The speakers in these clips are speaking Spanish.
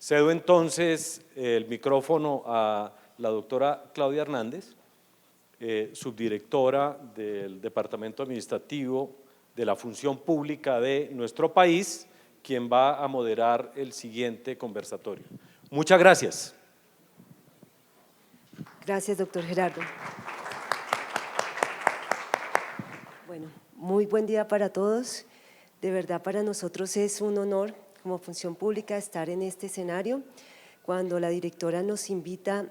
Cedo entonces el micrófono a la doctora Claudia Hernández, subdirectora del Departamento Administrativo de la Función Pública de nuestro país, quien va a moderar el siguiente conversatorio. Muchas gracias. Gracias, doctor Gerardo. Bueno, muy buen día para todos. De verdad, para nosotros es un honor como función pública estar en este escenario. Cuando la directora nos invita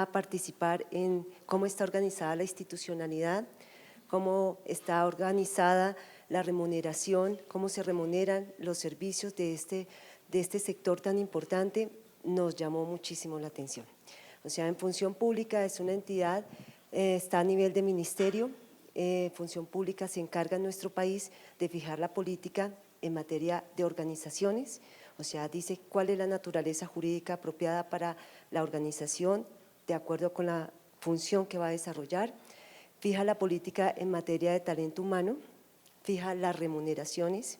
a participar en cómo está organizada la institucionalidad, cómo está organizada la remuneración, cómo se remuneran los servicios de este sector tan importante, nos llamó muchísimo la atención. O sea, en función pública es una entidad, está a nivel de ministerio. Función pública se encarga en nuestro país de fijar la política en materia de organizaciones, o sea, dice cuál es la naturaleza jurídica apropiada para la organización de acuerdo con la función que va a desarrollar, fija la política en materia de talento humano, fija las remuneraciones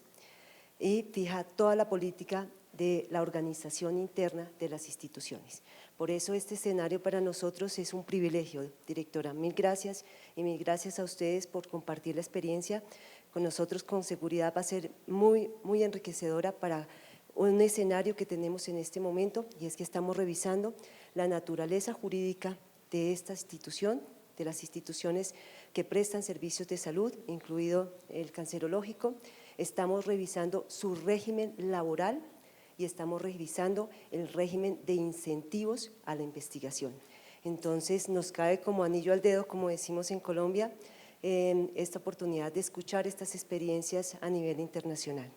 y fija toda la política de la organización interna de las instituciones. Por eso este escenario para nosotros es un privilegio, directora. Mil gracias y mil gracias a ustedes por compartir la experiencia con nosotros. Con seguridad va a ser muy enriquecedora para un escenario que tenemos en este momento, y es que estamos revisando la naturaleza jurídica de esta institución, de las instituciones que prestan servicios de salud, incluido el cancerológico. Estamos revisando su régimen laboral y estamos revisando el régimen de incentivos a la investigación. Entonces, nos cae como anillo al dedo, como decimos en Colombia, esta oportunidad de escuchar estas experiencias a nivel internacional.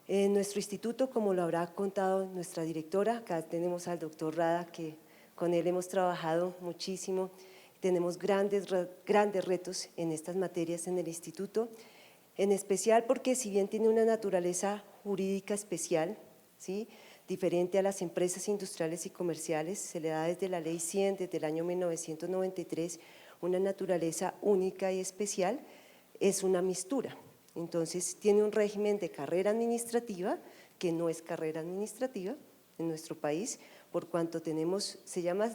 En nuestro instituto, como lo habrá contado nuestra directora, acá tenemos al doctor Rada, que con él hemos trabajado muchísimo, tenemos grandes retos en estas materias en el instituto, en especial porque si bien tiene una naturaleza jurídica especial, ¿sí?, diferente a las empresas industriales y comerciales, se le da desde la Ley 100, desde el año 1993, una naturaleza única y especial, es una mistura. Entonces, tiene un régimen de carrera administrativa, que no es carrera administrativa en nuestro país, por cuanto tenemos,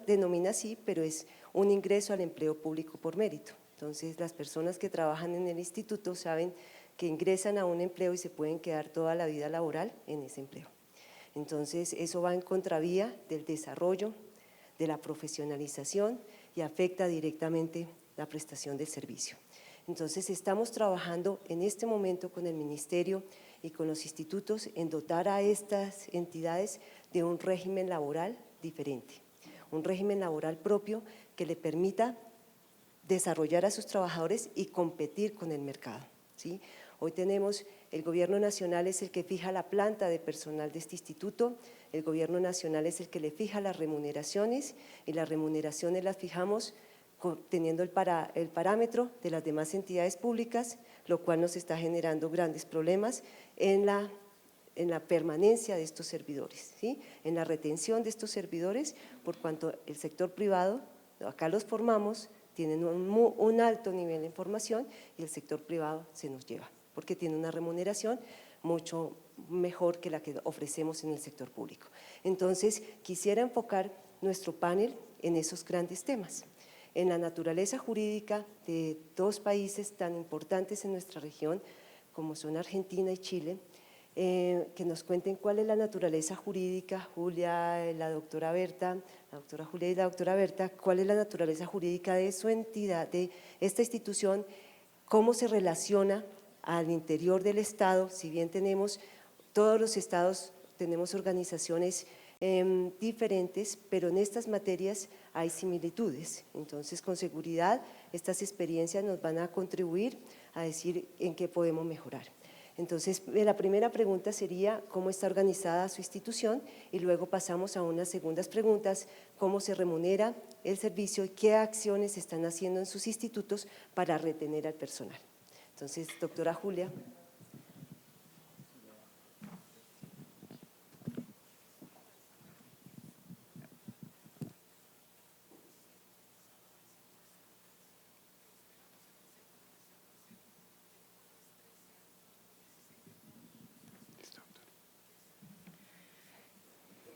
denomina así, pero es un ingreso al empleo público por mérito. Entonces, las personas que trabajan en el instituto saben que ingresan a un empleo y se pueden quedar toda la vida laboral en ese empleo. Entonces, eso va en contravía del desarrollo, de la profesionalización y afecta directamente la prestación del servicio. Entonces, estamos trabajando en este momento con el ministerio y con los institutos en dotar a estas entidades de un régimen laboral diferente, un régimen laboral propio que le permita desarrollar a sus trabajadores y competir con el mercado, ¿sí? Hoy tenemos, el gobierno nacional es el que fija la planta de personal de este instituto, el gobierno nacional es el que le fija las remuneraciones y las remuneraciones las fijamos teniendo el parámetro de las demás entidades públicas, lo cual nos está generando grandes problemas en la permanencia de estos servidores, ¿sí?, en la retención de estos servidores, por cuanto el sector privado, acá los formamos, tienen un alto nivel de formación y el sector privado se nos lleva, porque tiene una remuneración mucho mejor que la que ofrecemos en el sector público. Entonces, quisiera enfocar nuestro panel en esos grandes temas, en la naturaleza jurídica de dos países tan importantes en nuestra región, como son Argentina y Chile, que nos cuenten cuál es la naturaleza jurídica, Julia, la doctora Julia y la doctora Berta, cuál es la naturaleza jurídica de su entidad, de esta institución, cómo se relaciona al interior del Estado, si bien todos los estados tenemos organizaciones diferentes, pero en estas materias hay similitudes. Entonces, con seguridad, estas experiencias nos van a contribuir a decir en qué podemos mejorar. Entonces, la primera pregunta sería cómo está organizada su institución y luego pasamos a unas segundas preguntas, cómo se remunera el servicio y qué acciones están haciendo en sus institutos para retener al personal. Entonces, doctora Julia.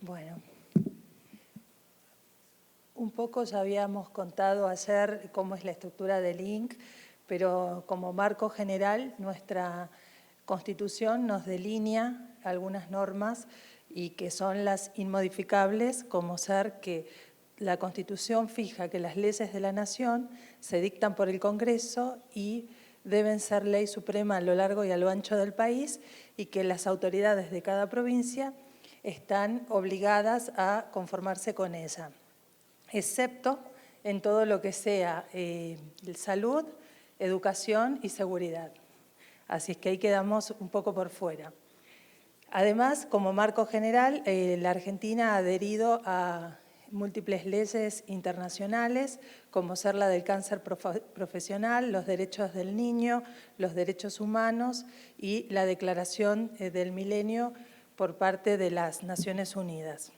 Bueno, un poco ya habíamos contado ayer cómo es la estructura del INC, pero como marco general nuestra Constitución nos delinea algunas normas y que son las inmodificables, como ser que la Constitución fija que las leyes de la Nación se dictan por el Congreso y deben ser ley suprema a lo largo y a lo ancho del país, y que las autoridades de cada provincia están obligadas a conformarse con ella, excepto en todo lo que sea salud, educación y seguridad. Así es que ahí quedamos un poco por fuera. Además, como marco general, la Argentina ha adherido a múltiples leyes internacionales, como ser la del cáncer profesional, los derechos del niño, los derechos humanos y la Declaración del Milenio por parte de las Naciones Unidas.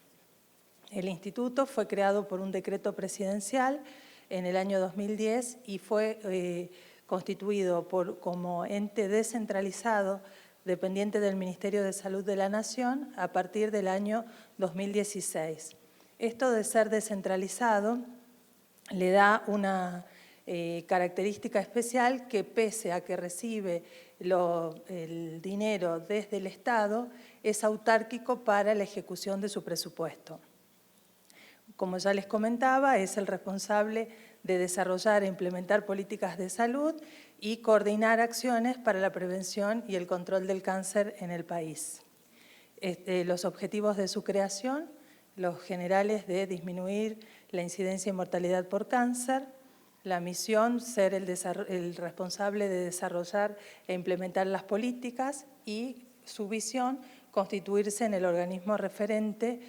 El instituto fue creado por un decreto presidencial en el año 2010 y fue constituido como ente descentralizado dependiente del Ministerio de Salud de la Nación a partir del año 2016. Esto de ser descentralizado le da una característica especial, que pese a que recibe el dinero desde el Estado, es autárquico para la ejecución de su presupuesto. Como ya les comentaba, es el responsable de desarrollar e implementar políticas de salud y coordinar acciones para la prevención y el control del cáncer en el país. Los objetivos de su creación, los generales de disminuir la incidencia y mortalidad por cáncer, la misión, ser el responsable de desarrollar e implementar las políticas, y su visión, constituirse en el organismo referente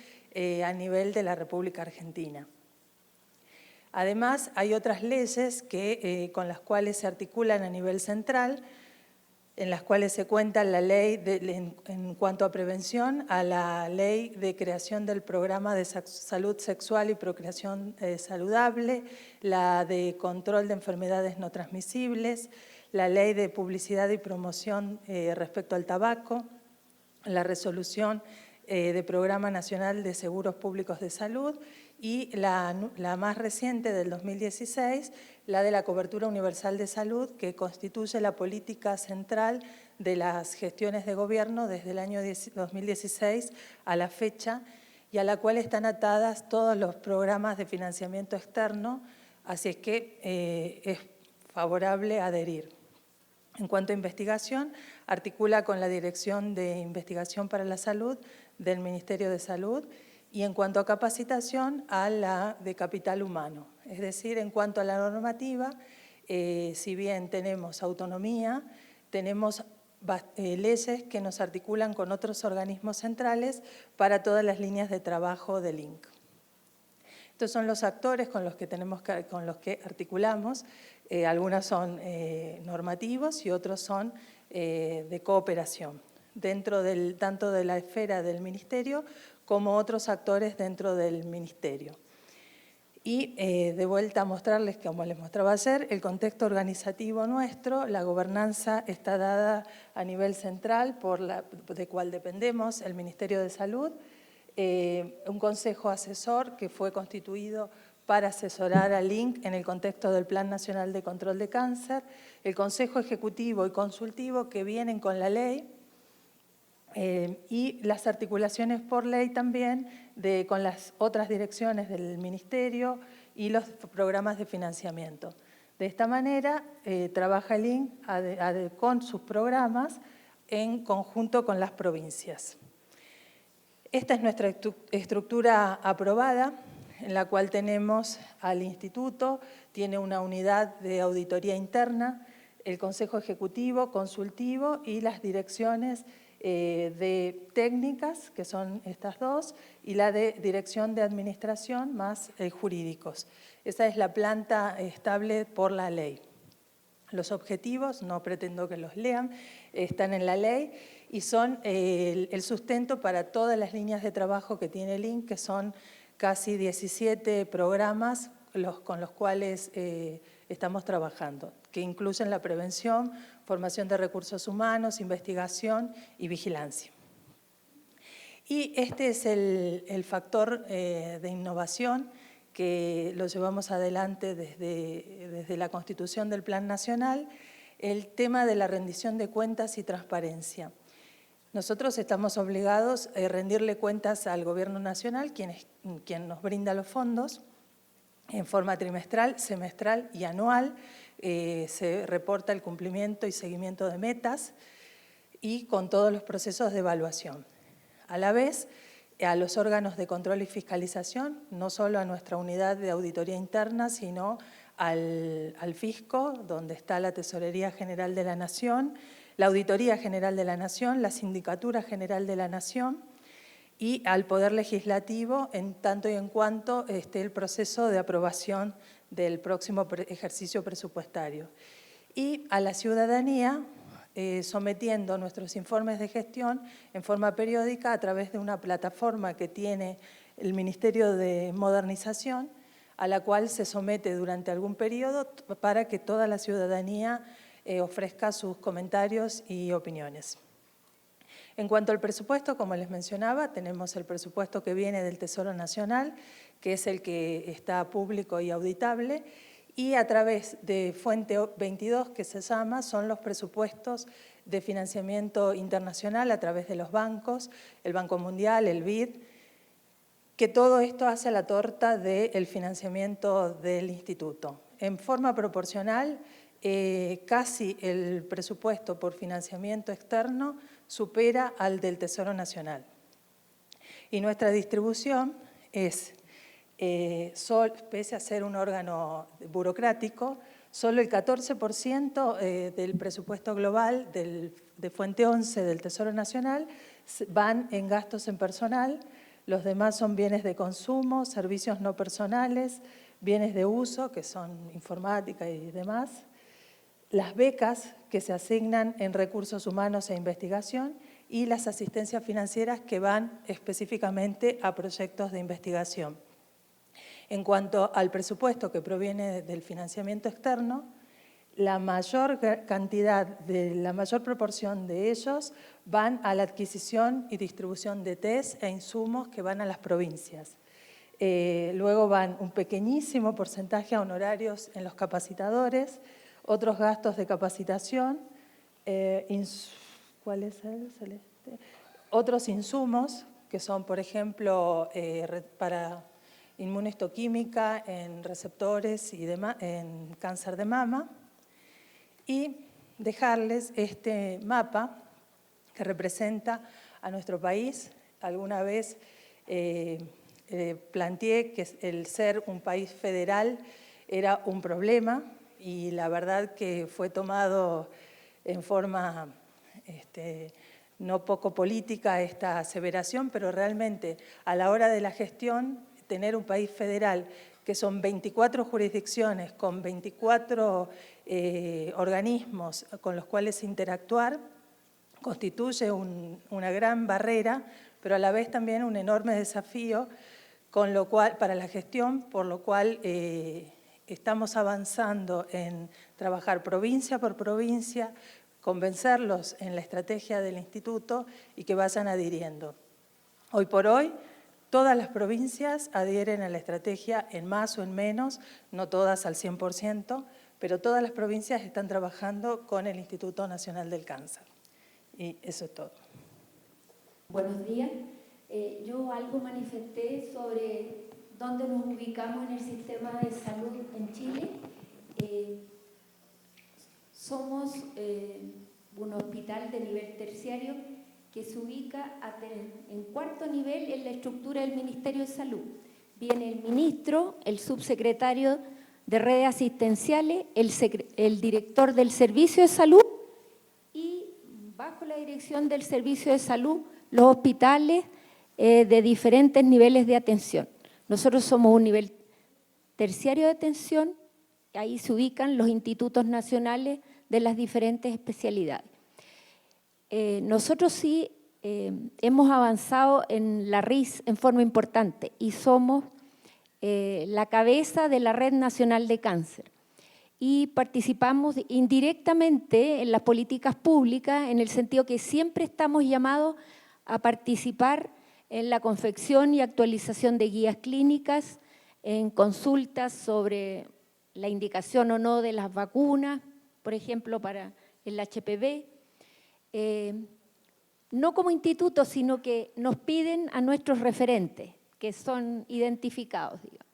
a nivel de la República Argentina. Además, hay otras leyes con las cuales se articulan a nivel central, en las cuales se cuenta la ley en cuanto a prevención, a la ley de creación del programa de salud sexual y procreación saludable, la de control de enfermedades no transmisibles, la ley de publicidad y promoción respecto al tabaco, la resolución de Programa Nacional de Seguros Públicos de Salud y la más reciente del 2016, la de la cobertura universal de salud, que constituye la política central de las gestiones de gobierno desde el año 2016 a la fecha, y a la cual están atadas todos los programas de financiamiento externo, así es que es favorable adherir. En cuanto a investigación, articula con la Dirección de Investigación para la Salud del Ministerio de Salud, y en cuanto a capacitación, a la de capital humano. Es decir, en cuanto a la normativa, si bien tenemos autonomía, tenemos leyes que nos articulan con otros organismos centrales para todas las líneas de trabajo del INC. Estos son los actores con los que articulamos. Algunos son normativos y otros son de cooperación, dentro tanto de la esfera del Ministerio como otros actores dentro del Ministerio. Y de vuelta a mostrarles, como les mostraba ayer, el contexto organizativo nuestro. La gobernanza está dada a nivel central, de cual dependemos, el Ministerio de Salud, un consejo asesor que fue constituido para asesorar al INC en el contexto del Plan Nacional de Control de Cáncer, el Consejo Ejecutivo y Consultivo que vienen con la ley, y las articulaciones por ley también con las otras direcciones del Ministerio y los programas de financiamiento. De esta manera trabaja el INC con sus programas en conjunto con las provincias. Esta es nuestra estructura aprobada, en la cual tenemos al instituto, tiene una unidad de auditoría interna, el Consejo Ejecutivo, Consultivo y las direcciones de técnicas, que son estas dos, y la de dirección de administración más jurídicos. Esa es la planta estable por la ley. Los objetivos, no pretendo que los lean, están en la ley y son el sustento para todas las líneas de trabajo que tiene el INC, que son casi 17 programas con los cuales estamos trabajando, que incluyen la prevención, formación de recursos humanos, investigación y vigilancia. Y este es el factor de innovación que lo llevamos adelante desde la constitución del Plan Nacional, el tema de la rendición de cuentas y transparencia. Nosotros estamos obligados a rendirle cuentas al Gobierno Nacional, quien nos brinda los fondos, en forma trimestral, semestral y anual. Se reporta el cumplimiento y seguimiento de metas y con todos los procesos de evaluación. A la vez, a los órganos de control y fiscalización, no solo a nuestra unidad de auditoría interna, sino al Fisco, donde está la Tesorería General de la Nación, la Auditoría General de la Nación, la Sindicatura General de la Nación y al Poder Legislativo, en tanto y en cuanto esté el proceso de aprobación del próximo ejercicio presupuestario. Y a la ciudadanía, sometiendo nuestros informes de gestión en forma periódica a través de una plataforma que tiene el Ministerio de Modernización, a la cual se somete durante algún periodo para que toda la ciudadanía ofrezca sus comentarios y opiniones. En cuanto al presupuesto, como les mencionaba, tenemos el presupuesto que viene del Tesoro Nacional, que es el que está público y auditable, y a través de Fuente 22, que se llama, son los presupuestos de financiamiento internacional a través de los bancos, el Banco Mundial, el BID, que todo esto hace la torta del financiamiento del instituto. En forma proporcional, casi el presupuesto por financiamiento externo supera al del Tesoro Nacional. Y nuestra distribución es, pese a ser un órgano burocrático, solo el 14% del presupuesto global de Fuente 11 del Tesoro Nacional van en gastos en personal, los demás son bienes de consumo, servicios no personales, bienes de uso, que son informática y demás, las becas que se asignan en recursos humanos e investigación y las asistencias financieras que van específicamente a proyectos de investigación. En cuanto al presupuesto que proviene del financiamiento externo, la mayor proporción de ellos van a la adquisición y distribución de test e insumos que van a las provincias. Luego van un pequeñísimo porcentaje a honorarios en los capacitadores, otros gastos de capacitación, ¿cuál es el celeste? Otros insumos, que son, por ejemplo, para inmunohistoquímica en receptores y demás, en cáncer de mama, y dejarles este mapa que representa a nuestro país. Alguna vez planteé que el ser un país federal era un problema, y la verdad que fue tomado en forma no poco política esta aseveración, pero realmente a la hora de la gestión, tener un país federal que son 24 jurisdicciones con 24 organismos con los cuales interactuar, constituye una gran barrera, pero a la vez también un enorme desafío para la gestión, por lo cual estamos avanzando en trabajar provincia por provincia, convencerlos en la estrategia del instituto y que vayan adhiriendo. Hoy por hoy, todas las provincias adhieren a la estrategia en más o en menos, no todas al 100%, pero todas las provincias están trabajando con el Instituto Nacional del Cáncer. Y eso es todo. Buenos días. Yo algo manifesté sobre dónde nos ubicamos en el sistema de salud en Chile. Somos un hospital de nivel terciario que se ubica en cuarto nivel en la estructura del Ministerio de Salud. Viene el ministro, el subsecretario de redes asistenciales, el director del servicio de salud y bajo la dirección del servicio de salud los hospitales de diferentes niveles de atención. Nosotros somos un nivel terciario de atención, ahí se ubican los institutos nacionales de las diferentes especialidades. Nosotros sí hemos avanzado en la RIS en forma importante y somos la cabeza de la Red Nacional de Cáncer y participamos indirectamente en las políticas públicas en el sentido que siempre estamos llamados a participar en la confección y actualización de guías clínicas, en consultas sobre la indicación o no de las vacunas, por ejemplo, para el HPV. No como instituto, sino que nos piden a nuestros referentes, que son identificados, digamos.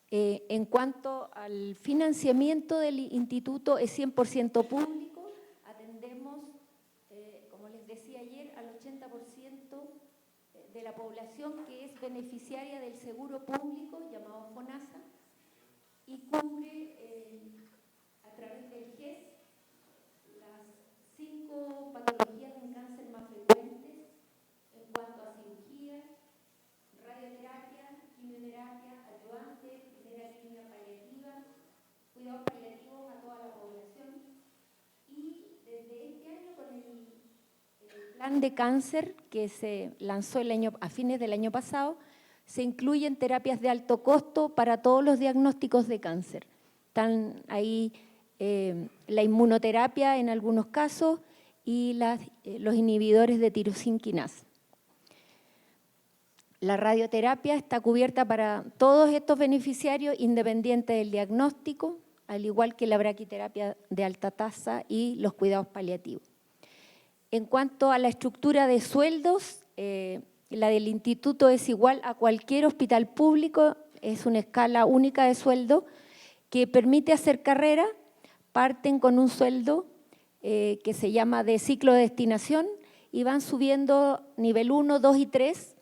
En cuanto al financiamiento del instituto, es 100% público. Atendemos, como les decía ayer, al 80% de la población que es beneficiaria del seguro público, llamado FONASA, y cubre a través del GES las 5 patologías de cáncer más frecuentes en cuanto a cirugía, radioterapia, quimioterapia, ayudante, primera línea paliativa, cuidados paliativos a toda la población. Y desde este año, con el plan de cáncer que se lanzó a fines del año pasado, se incluyen terapias de alto costo para todos los diagnósticos de cáncer. Están ahí la inmunoterapia en algunos casos y los inhibidores de tirosina quinasa. La radioterapia está cubierta para todos estos beneficiarios independiente del diagnóstico, al igual que la braquiterapia de alta tasa y los cuidados paliativos. En cuanto a la estructura de sueldos, la del instituto es igual a cualquier hospital público, es una escala única de sueldo que permite hacer carrera. Parten con un sueldo que se llama de ciclo de destinación y van subiendo nivel 1, 2 y 3,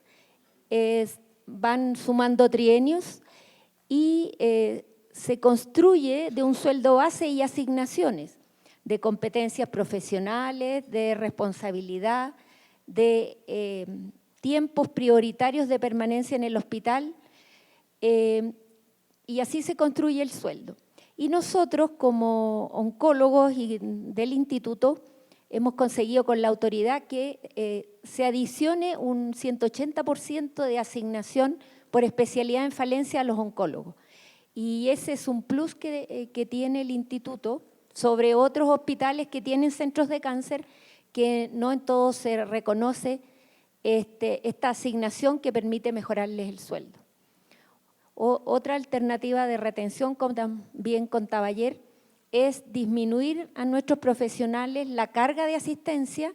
van sumando trienios y se construye de un sueldo base y asignaciones de competencias profesionales, de responsabilidad, de tiempos prioritarios de permanencia en el hospital, y así se construye el sueldo. Y nosotros, como oncólogos del instituto, hemos conseguido con la autoridad que se adicione un 180% de asignación por especialidad en falencia a los oncólogos. Y ese es un plus que tiene el instituto sobre otros hospitales que tienen centros de cáncer, que no en todos se reconoce esta asignación que permite mejorarles el sueldo. Otra alternativa de retención, como también contaba ayer, es disminuir a nuestros profesionales la carga de asistencia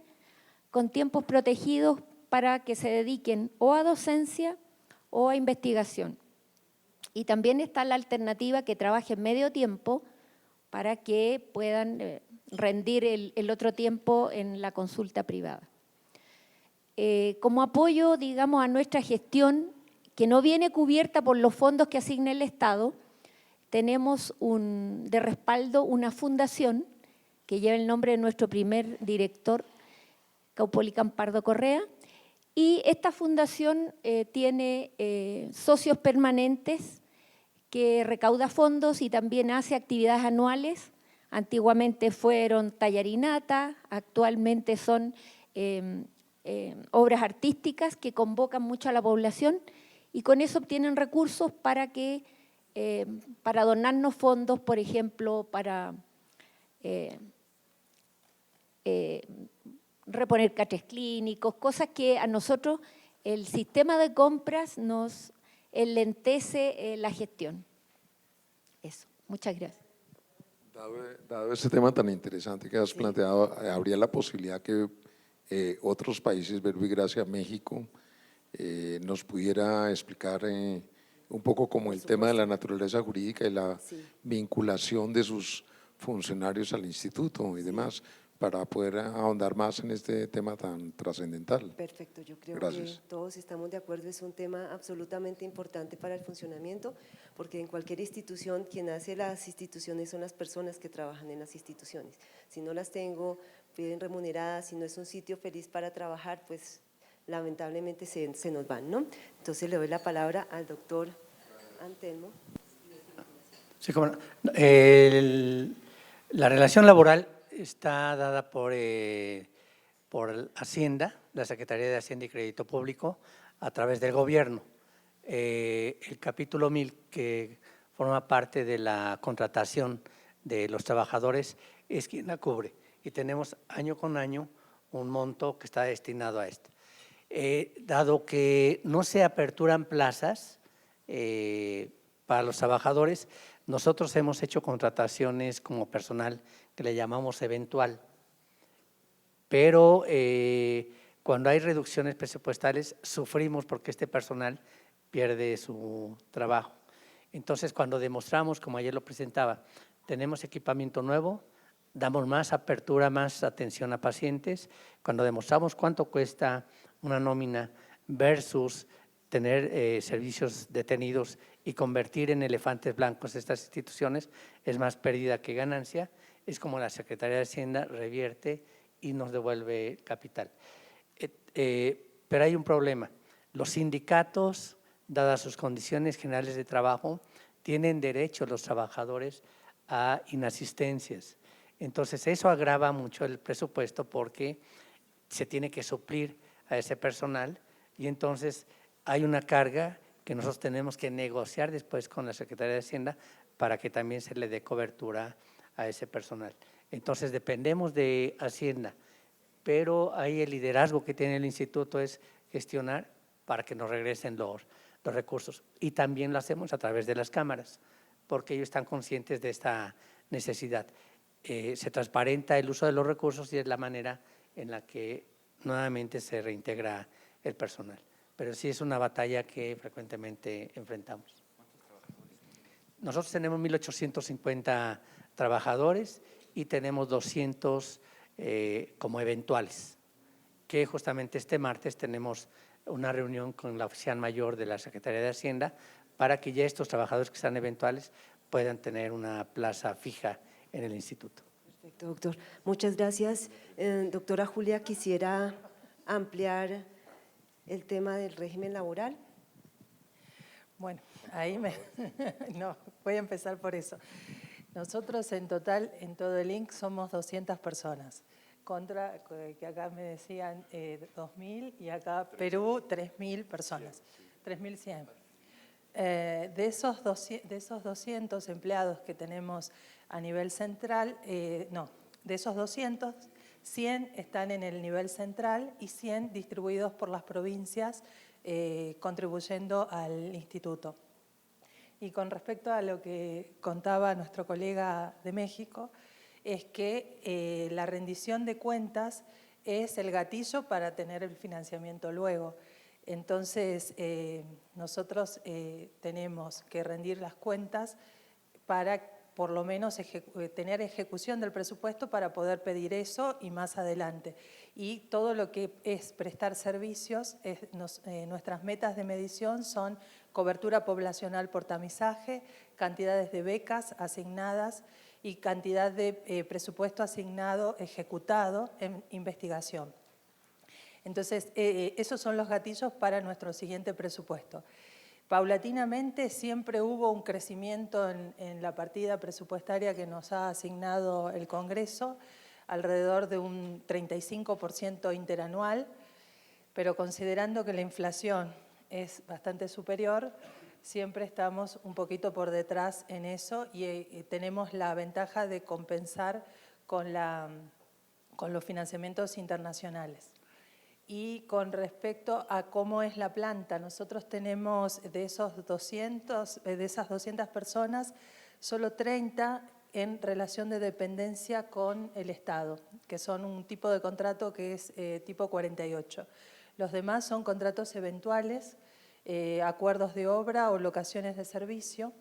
con tiempos protegidos para que se dediquen o a docencia o a investigación. Y también está la alternativa que trabajen medio tiempo para que puedan rendir el otro tiempo en la consulta privada. Como apoyo, digamos, a nuestra gestión, que no viene cubierta por los fondos que asigna el Estado, tenemos de respaldo una fundación que lleva el nombre de nuestro primer director, Caupolicán Pardo Correa, y esta fundación tiene socios permanentes que recauda fondos y también hace actividades anuales. Antiguamente fueron tallarinata, actualmente son obras artísticas que convocan mucho a la población y con eso obtienen recursos para donarnos fondos, por ejemplo, para reponer catres clínicos, cosas que a nosotros el sistema de compras nos enlentece la gestión. Eso, muchas gracias. Dado este tema tan interesante que has planteado, ¿habría la posibilidad que otros países, verbo y gracia, México, nos pudiera explicar un poco como el tema de la naturaleza jurídica y la vinculación de sus funcionarios al instituto y demás, para poder ahondar más en este tema tan trascendental? Perfecto, yo creo Gracias. que todos estamos de acuerdo, es un tema absolutamente importante para el funcionamiento, porque en cualquier institución, quien hace las instituciones son las personas que trabajan en las instituciones. Si no las tengo bien remuneradas, si no es un sitio feliz para trabajar, pues lamentablemente se nos van, ¿no? Entonces le doy la palabra al doctor Antelmo. Sí, como no. La relación laboral está dada por Hacienda, la Secretaría de Hacienda y Crédito Público, a través del gobierno. El capítulo 1000, que forma parte de la contratación de los trabajadores, es quien la cubre. Y tenemos año con año un monto que está destinado a esto. Dado que no se aperturan plazas para los trabajadores, nosotros hemos hecho contrataciones como personal que le llamamos eventual, pero cuando hay reducciones presupuestales sufrimos porque este personal pierde su trabajo. Entonces, cuando demostramos, como ayer lo presentaba, tenemos equipamiento nuevo, damos más apertura, más atención a pacientes. Cuando demostramos cuánto cuesta una nómina versus tener servicios detenidos y convertir en elefantes blancos estas instituciones, es más pérdida que ganancia. Es como la Secretaría de Hacienda revierte y nos devuelve capital. Pero hay un problema. Los sindicatos, dadas sus condiciones generales de trabajo, tienen derecho los trabajadores a inasistencias. Entonces, eso agrava mucho el presupuesto porque se tiene que suplir a ese personal y entonces hay una carga que nosotros tenemos que negociar después con la Secretaría de Hacienda para que también se le dé cobertura a ese personal. Entonces, dependemos de Hacienda, pero ahí el liderazgo que tiene el instituto es gestionar para que nos regresen los recursos. Y también lo hacemos a través de las cámaras, porque ellos están conscientes de esta necesidad. Se transparenta el uso de los recursos y es la manera en la que nuevamente se reintegra el personal. Pero sí es una batalla que frecuentemente enfrentamos. Nosotros tenemos 1,850 trabajadores y tenemos 200 como eventuales, que justamente este martes tenemos una reunión con la oficial mayor de la Secretaría de Hacienda para que ya estos trabajadores que están eventuales puedan tener una plaza fija en el instituto. Perfecto, doctor. Muchas gracias. Doctora Julia, quisiera ampliar el tema del régimen laboral. Bueno, no, voy a empezar por eso. Nosotros en total, en todo el INC, somos 200 personas, contra, que acá me decían 2.000 y acá Perú 3.000 personas, 3.100. De esos 200 empleados que tenemos a nivel central, de esos 200, 100 están en el nivel central y 100 distribuidos por las provincias, contribuyendo al instituto. Y con respecto a lo que contaba nuestro colega de México, es que la rendición de cuentas es el gatillo para tener el financiamiento luego. Entonces, nosotros tenemos que rendir las cuentas para por lo menos tener ejecución del presupuesto para poder pedir eso y más adelante. Y todo lo que es prestar servicios, nuestras metas de medición son cobertura poblacional por tamizaje, cantidades de becas asignadas y cantidad de presupuesto asignado, ejecutado en investigación. Entonces, esos son los gatillos para nuestro siguiente presupuesto. Paulatinamente siempre hubo un crecimiento en la partida presupuestaria que nos ha asignado el Congreso, alrededor de un 35% interanual, pero considerando que la inflación es bastante superior, siempre estamos un poquito por detrás en eso y tenemos la ventaja de compensar con los financiamientos internacionales. Y con respecto a cómo es la planta, nosotros tenemos de esas 200 personas, solo 30 en relación de dependencia con el Estado, que son un tipo de contrato que es tipo 48. Los demás son contratos eventuales, acuerdos de obra o locaciones de servicio,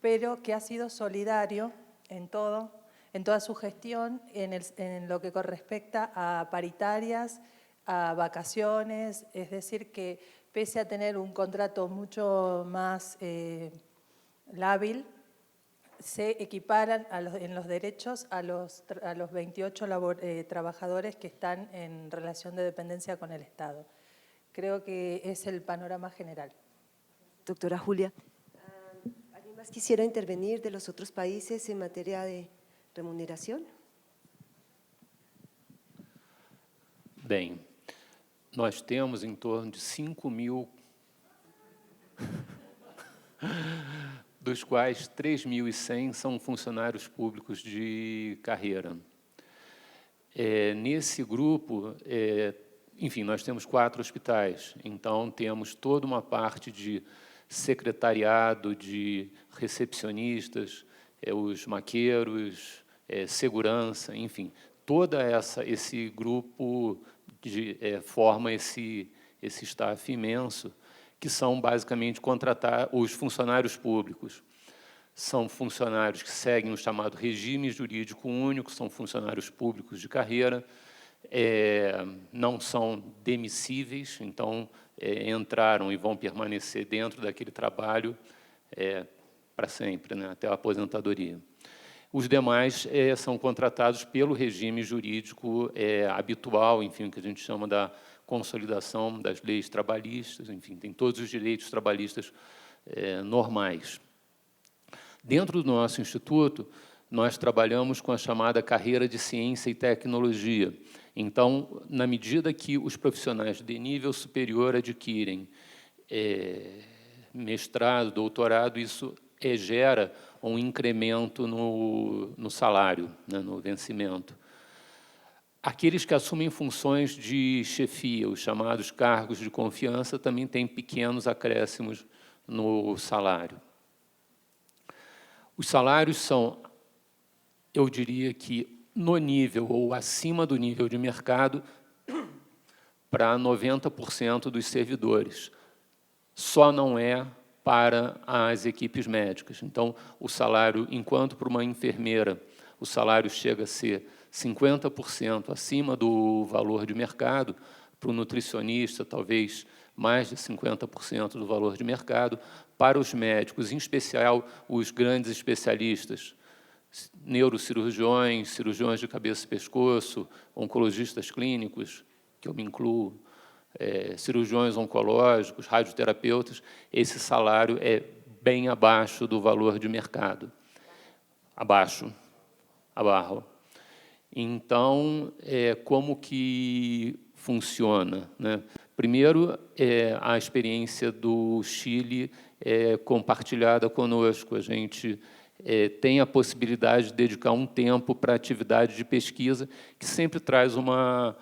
pero que ha sido solidario en toda su gestión, en lo que respecta a paritarias, a vacaciones, es decir que pese a tener un contrato mucho más lábil, se equiparan en los derechos a los 28 trabajadores que están en relación de dependencia con el Estado. Creo que es el panorama general. Doctora Julia, ¿alguien más quisiera intervenir de los otros países en materia de remuneración? Bem, nós temos em torno de 5.000, dos quais 3.100 são funcionários públicos de carreira. Nesse grupo, enfim, nós temos 4 hospitais, então temos toda uma parte de secretariado, de recepcionistas, os maqueiros, segurança, enfim, esse grupo forma esse staff imenso, que são basicamente contratar os funcionários públicos. São funcionários que seguem o chamado regime jurídico único, são funcionários públicos de carreira, não são demissíveis, então entraram e vão permanecer dentro daquele trabalho para sempre, né, até a aposentadoria. Os demais são contratados pelo regime jurídico habitual, enfim, que a gente chama da consolidação das leis trabalhistas, enfim, tem todos os direitos trabalhistas normais. Dentro do nosso instituto, nós trabalhamos com a chamada carreira de ciência e tecnologia. Então, na medida que os profissionais de nível superior adquirem mestrado, doutorado, isso gera um incremento no salário, né, no vencimento. Aqueles que assumem funções de chefia, os chamados cargos de confiança, também têm pequenos acréscimos no salário. Os salários são, eu diria que, no nível ou acima do nível de mercado para 90% dos servidores. Só não é para as equipes médicas. Então, o salário, enquanto para uma enfermeira, o salário chega a ser 50% acima do valor de mercado, para o nutricionista, talvez mais de 50% do valor de mercado, para os médicos, em especial os grandes especialistas, neurocirurgiões, cirurgiões de cabeça e pescoço, oncologistas clínicos, que eu me incluo, cirurgiões oncológicos, radioterapeutas, esse salário é bem abaixo do valor de mercado. Abaixo. Então, como que funciona, né? Primeiro, a experiência do Chile compartilhada conosco. A gente tem a possibilidade de dedicar um tempo para atividade de pesquisa, que sempre traz uma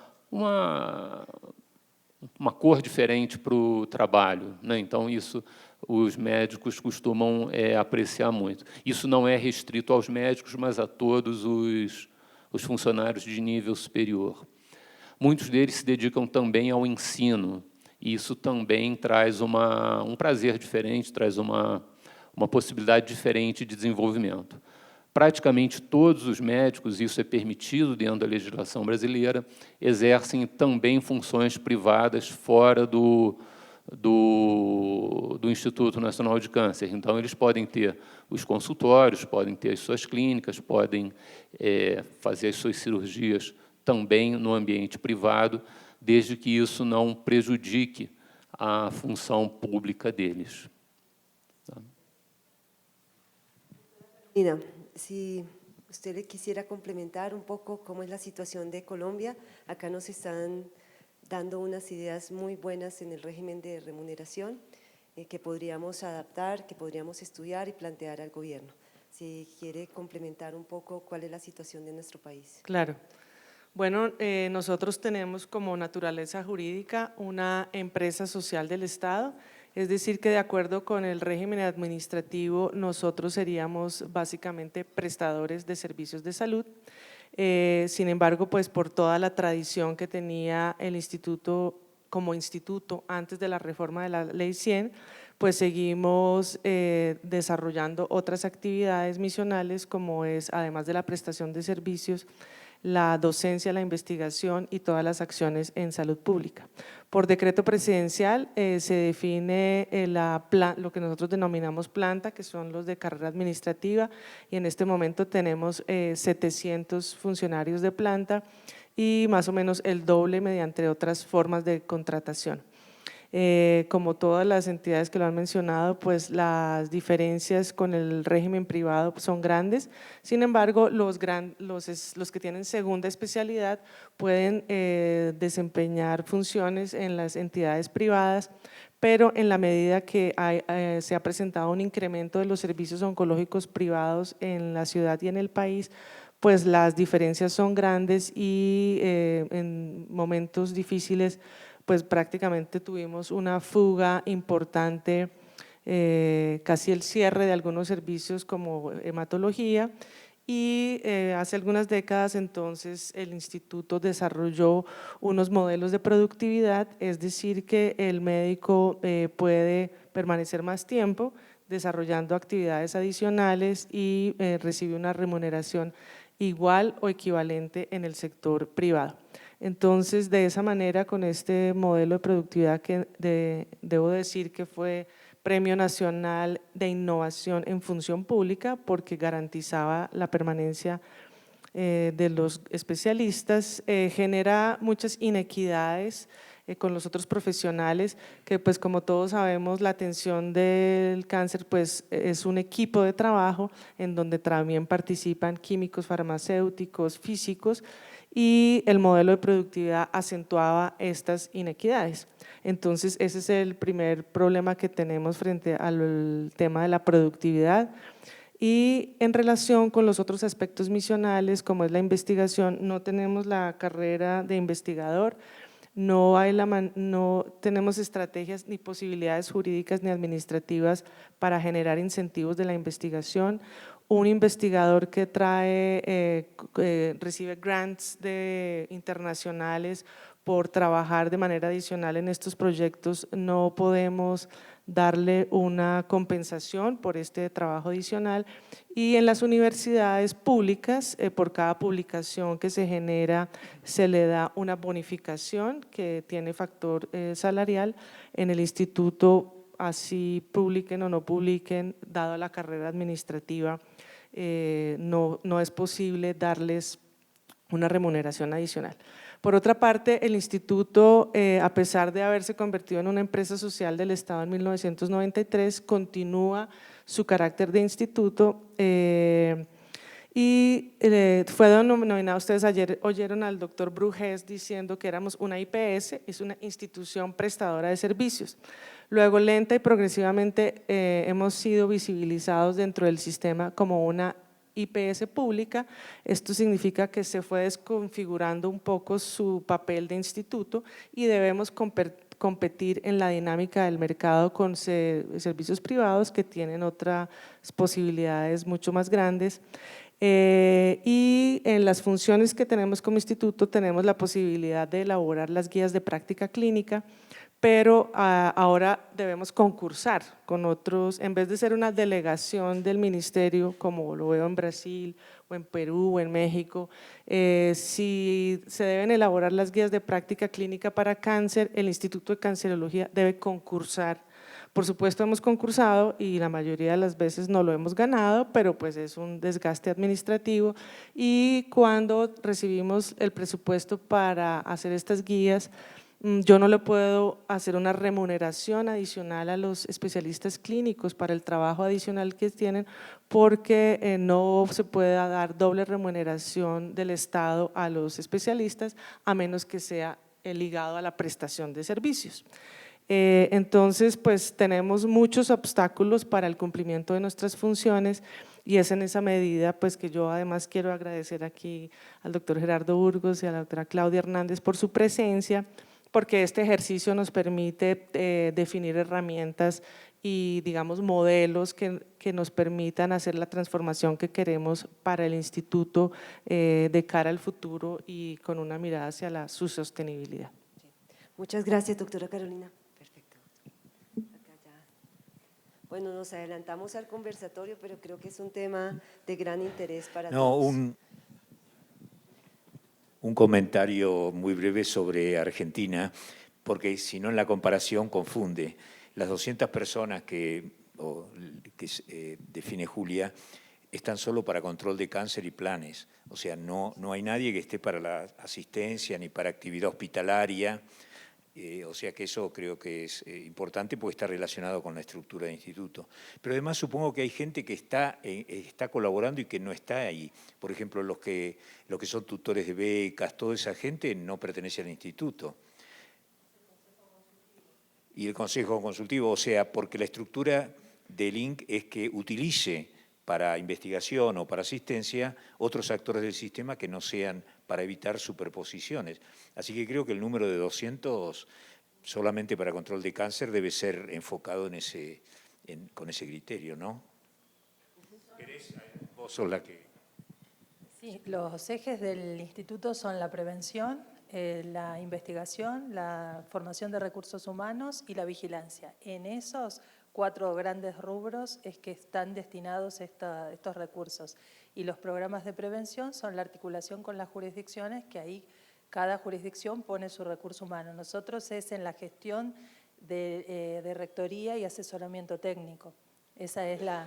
cor diferente para o trabalho, né? Então, isso os médicos costumam apreciar muito. Isso não é restrito aos médicos, mas a todos os funcionários de nível superior. Muitos deles se dedicam também ao ensino, e isso também traz um prazer diferente, traz uma possibilidade diferente de desenvolvimento. Praticamente todos os médicos, isso é permitido dentro da legislação brasileira, exercem também funções privadas fora do Instituto Nacional de Câncer. Então, eles podem ter os consultórios, podem ter as suas clínicas, podem fazer as suas cirurgias também no ambiente privado, desde que isso não prejudique a função pública deles. Nina, si usted le quisiera complementar un poco cómo es la situación de Colombia, acá nos están dando unas ideas muy buenas en el régimen de remuneración que podríamos adaptar, que podríamos estudiar y plantear al gobierno. Si quiere complementar un poco cuál es la situación de nuestro país. Claro. Bueno, nosotros tenemos como naturaleza jurídica una empresa social del Estado, es decir, que de acuerdo con el régimen administrativo nosotros seríamos básicamente prestadores de servicios de salud. Sin embargo, pues por toda la tradición que tenía el instituto como instituto antes de la reforma de la Ley 100, pues seguimos desarrollando otras actividades misionales como es, además de la prestación de servicios, la docencia, la investigación y todas las acciones en salud pública. Por decreto presidencial se define lo que nosotros denominamos planta, que son los de carrera administrativa, y en este momento tenemos 700 funcionarios de planta y más o menos el doble mediante otras formas de contratación. Como todas las entidades que lo han mencionado, pues las diferencias con el régimen privado son grandes. Sin embargo, los que tienen segunda especialidad pueden desempeñar funciones en las entidades privadas, pero en la medida que se ha presentado un incremento de los servicios oncológicos privados en la ciudad y en el país, pues las diferencias son grandes y en momentos difíciles pues prácticamente tuvimos una fuga importante, casi el cierre de algunos servicios como hematología, y hace algunas décadas entonces el instituto desarrolló unos modelos de productividad, es decir que el médico puede permanecer más tiempo desarrollando actividades adicionales y recibe una remuneración igual o equivalente en el sector privado. Entonces, de esa manera, con este modelo de productividad que debo decir que fue Premio Nacional de Innovación en Función Pública, porque garantizaba la permanencia de los especialistas, genera muchas inequidades con los otros profesionales, que pues como todos sabemos la atención del cáncer pues es un equipo de trabajo en donde también participan químicos, farmacéuticos, físicos, y el modelo de productividad acentuaba estas inequidades. Entonces ese es el primer problema que tenemos frente al tema de la productividad. Y en relación con los otros aspectos misionales, como es la investigación, no tenemos la carrera de investigador, no tenemos estrategias ni posibilidades jurídicas ni administrativas para generar incentivos de la investigación. Un investigador que recibe grants internacionales por trabajar de manera adicional en estos proyectos, no podemos darle una compensación por este trabajo adicional, y en las universidades públicas, por cada publicación que se genera, se le da una bonificación que tiene factor salarial. En el instituto, así publiquen o no publiquen, dado la carrera administrativa, no es posible darles una remuneración adicional. Por otra parte, el instituto, a pesar de haberse convertido en una empresa social del Estado en 1993, continúa su carácter de instituto y fue denominado, ustedes ayer oyeron al doctor Brujés diciendo que éramos una IPS, es una institución prestadora de servicios. Luego, lenta y progresivamente hemos sido visibilizados dentro del sistema como una IPS pública. Esto significa que se fue desconfigurando un poco su papel de instituto y debemos competir en la dinámica del mercado con servicios privados que tienen otras posibilidades mucho más grandes. Y en las funciones que tenemos como instituto tenemos la posibilidad de elaborar las guías de práctica clínica, pero ahora debemos concursar con otros, en vez de ser una delegación del ministerio, como lo veo en Brasil o en Perú o en México. Si se deben elaborar las guías de práctica clínica para cáncer, el Instituto de Cancerología debe concursar. Por supuesto hemos concursado y la mayoría de las veces no lo hemos ganado, pero pues es un desgaste administrativo, y cuando recibimos el presupuesto para hacer estas guías, yo no le puedo hacer una remuneración adicional a los especialistas clínicos para el trabajo adicional que tienen, porque no se puede dar doble remuneración del Estado a los especialistas, a menos que sea ligado a la prestación de servicios. Entonces, pues tenemos muchos obstáculos para el cumplimiento de nuestras funciones, y es en esa medida pues que yo además quiero agradecer aquí al doctor Gerardo Burgos y a la doctora Claudia Hernández por su presencia, porque este ejercicio nos permite definir herramientas y, digamos, modelos que nos permitan hacer la transformación que queremos para el instituto de cara al futuro y con una mirada hacia su sostenibilidad. Muchas gracias, doctora Carolina. Perfecto. Acá ya. Bueno, nos adelantamos al conversatorio, pero creo que es un tema de gran interés para todos. Un comentario muy breve sobre Argentina, porque si no en la comparación confunde. Las 200 personas que define Julia están solo para control de cáncer y planes, o sea, no hay nadie que esté para la asistencia ni para actividad hospitalaria, o sea que eso creo que es importante porque está relacionado con la estructura del instituto. Pero además supongo que hay gente que está colaborando y que no está ahí. Por ejemplo, los que son tutores de becas, toda esa gente no pertenece al instituto. Y el consejo consultivo, o sea, porque la estructura del INC es que utilice para investigación o para asistencia otros actores del sistema que no sean para evitar superposiciones. Así que creo que el número de 200 solamente para control de cáncer debe ser enfocado con ese criterio, ¿no? ¿Querés? Vos sos la que… Sí, los ejes del instituto son la prevención, la investigación, la formación de recursos humanos y la vigilancia. En esos 4 grandes rubros es que están destinados estos recursos. Y los programas de prevención son la articulación con las jurisdicciones, que ahí cada jurisdicción pone su recurso humano. Nosotros es en la gestión de rectoría y asesoramiento técnico. Esa es la…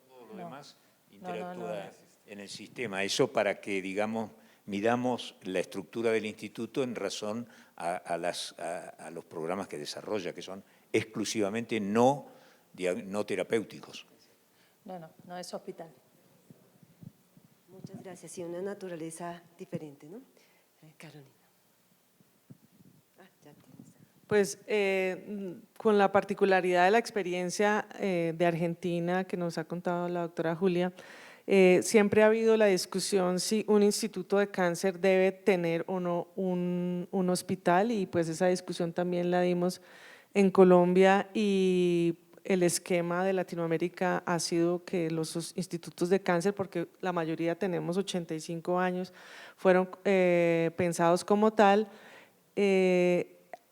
Todo lo demás interactúa en el sistema. Eso para que, digamos, midamos la estructura del instituto en razón a los programas que desarrolla, que son exclusivamente no terapéuticos. No es hospital. Muchas gracias. Y una naturaleza diferente, ¿no? Carolina. Ya tienes. Pues con la particularidad de la experiencia de Argentina que nos ha contado la doctora Julia, siempre ha habido la discusión si un instituto de cáncer debe tener o no un hospital, y pues esa discusión también la dimos en Colombia, y el esquema de Latinoamérica ha sido que los institutos de cáncer, porque la mayoría tenemos 85 años, fueron pensados como tal.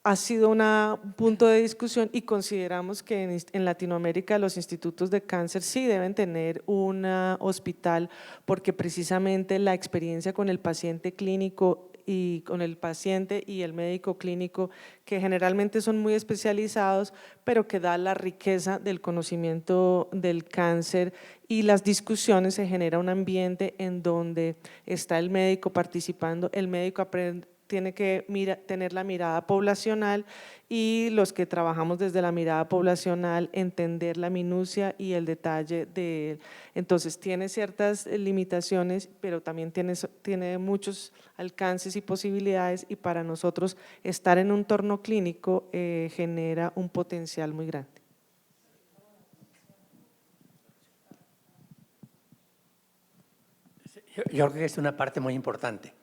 Ha sido un punto de discusión y consideramos que en Latinoamérica los institutos de cáncer sí deben tener un hospital, porque precisamente la experiencia con el paciente clínico y con el paciente y el médico clínico, que generalmente son muy especializados, pero que da la riqueza del conocimiento del cáncer, y las discusiones, se genera un ambiente en donde está el médico participando, el médico tiene que tener la mirada poblacional, y los que trabajamos desde la mirada poblacional entender la minucia y el detalle de él. Entonces tiene ciertas limitaciones, pero también tiene muchos alcances y posibilidades, y para nosotros estar en un entorno clínico genera un potencial muy grande. Yo creo que es una parte muy importante.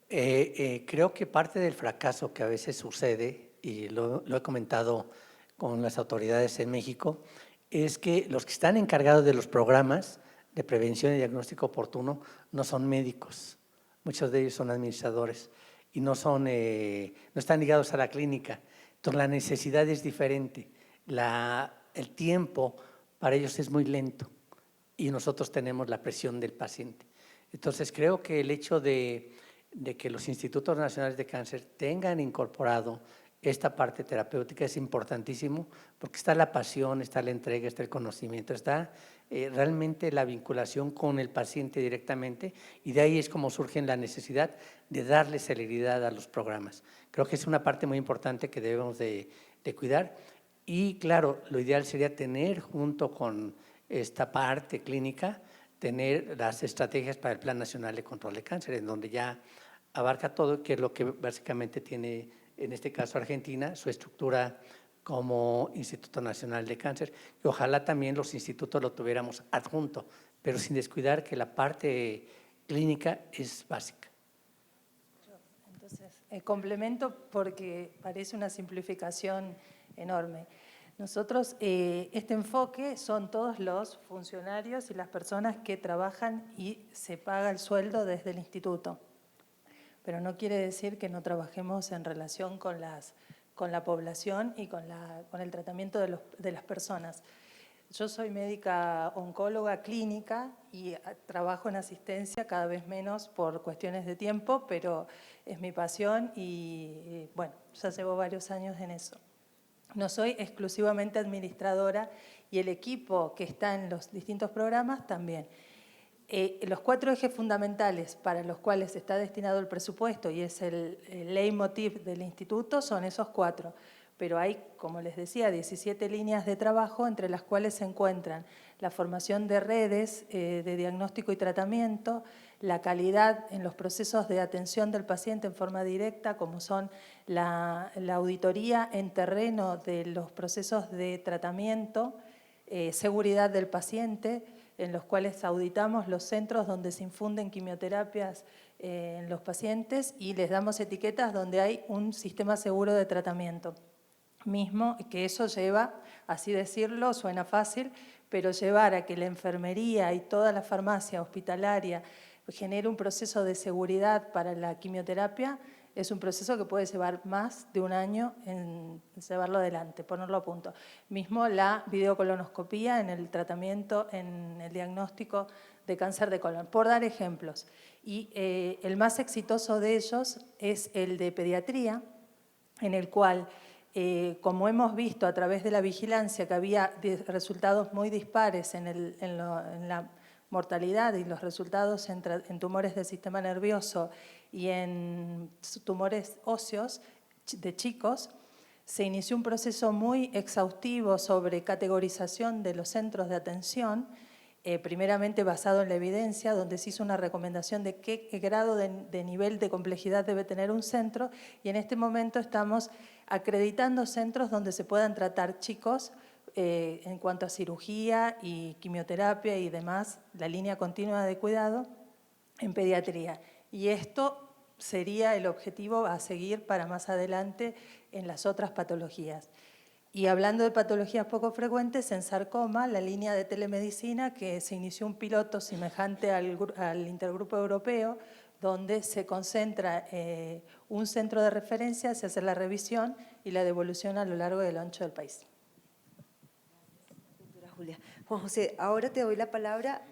Creo que parte del fracaso que a veces sucede, y lo he comentado con las autoridades en México, es que los que están encargados de los programas de prevención y diagnóstico oportuno no son médicos, muchos de ellos son administradores y no están ligados a la clínica. Entonces la necesidad es diferente, el tiempo para ellos es muy lento y nosotros tenemos la presión del paciente. Entonces creo que el hecho de que los institutos nacionales de cáncer tengan incorporado esta parte terapéutica es importantísimo, porque está la pasión, está la entrega, está el conocimiento, está realmente la vinculación con el paciente directamente, y de ahí es como surge la necesidad de darle celeridad a los programas. Creo que es una parte muy importante que debemos de cuidar, y claro, lo ideal sería tener junto con esta parte clínica, tener las estrategias para el Plan Nacional de Control de Cáncer, en donde ya abarca todo, que es lo que básicamente tiene, en este caso Argentina, su estructura como Instituto Nacional de Cáncer, y ojalá también los institutos lo tuviéramos adjunto, pero sin descuidar que la parte clínica es básica. Entonces, complemento porque parece una simplificación enorme. Nosotros, este enfoque son todos los funcionarios y las personas que trabajan y se paga el sueldo desde el instituto. Pero no quiere decir que no trabajemos en relación con la población y con el tratamiento de las personas. Yo soy médica oncóloga clínica y trabajo en asistencia cada vez menos por cuestiones de tiempo, pero es mi pasión y bueno, ya llevo varios años en eso. No soy exclusivamente administradora y el equipo que está en los distintos programas también. Los 4 ejes fundamentales para los cuales está destinado el presupuesto y es el leitmotiv del instituto son esos 4, pero hay, como les decía, 17 líneas de trabajo, entre las cuales se encuentran la formación de redes de diagnóstico y tratamiento, la calidad en los procesos de atención del paciente en forma directa, como son la auditoría en terreno de los procesos de tratamiento, seguridad del paciente, en los cuales auditamos los centros donde se infunden quimioterapias en los pacientes y les damos etiquetas donde hay un sistema seguro de tratamiento. Mismo que eso lleva, así decirlo, suena fácil, pero llevar a que la enfermería y toda la farmacia hospitalaria genere un proceso de seguridad para la quimioterapia es un proceso que puede llevar más de un año en llevarlo adelante, ponerlo a punto. Mismo la videocolonoscopía en el tratamiento, en el diagnóstico de cáncer de colon, por dar ejemplos. Y el más exitoso de ellos es el de pediatría, en el cual, como hemos visto a través de la vigilancia que había resultados muy dispares en la mortalidad y los resultados en tumores del sistema nervioso y en tumores óseos de chicos, se inició un proceso muy exhaustivo sobre categorización de los centros de atención, primeramente basado en la evidencia, donde se hizo una recomendación de qué grado de nivel de complejidad debe tener un centro, y en este momento estamos acreditando centros donde se puedan tratar chicos en cuanto a cirugía y quimioterapia y demás, la línea continua de cuidado en pediatría. Y esto sería el objetivo a seguir para más adelante en las otras patologías. Y hablando de patologías poco frecuentes, en sarcoma, la línea de telemedicina, que se inició un piloto semejante al intergrupo europeo, donde se concentra un centro de referencia, se hace la revisión y la devolución a lo largo y lo ancho del país. Julia. Juan José, ahora te doy la palabra.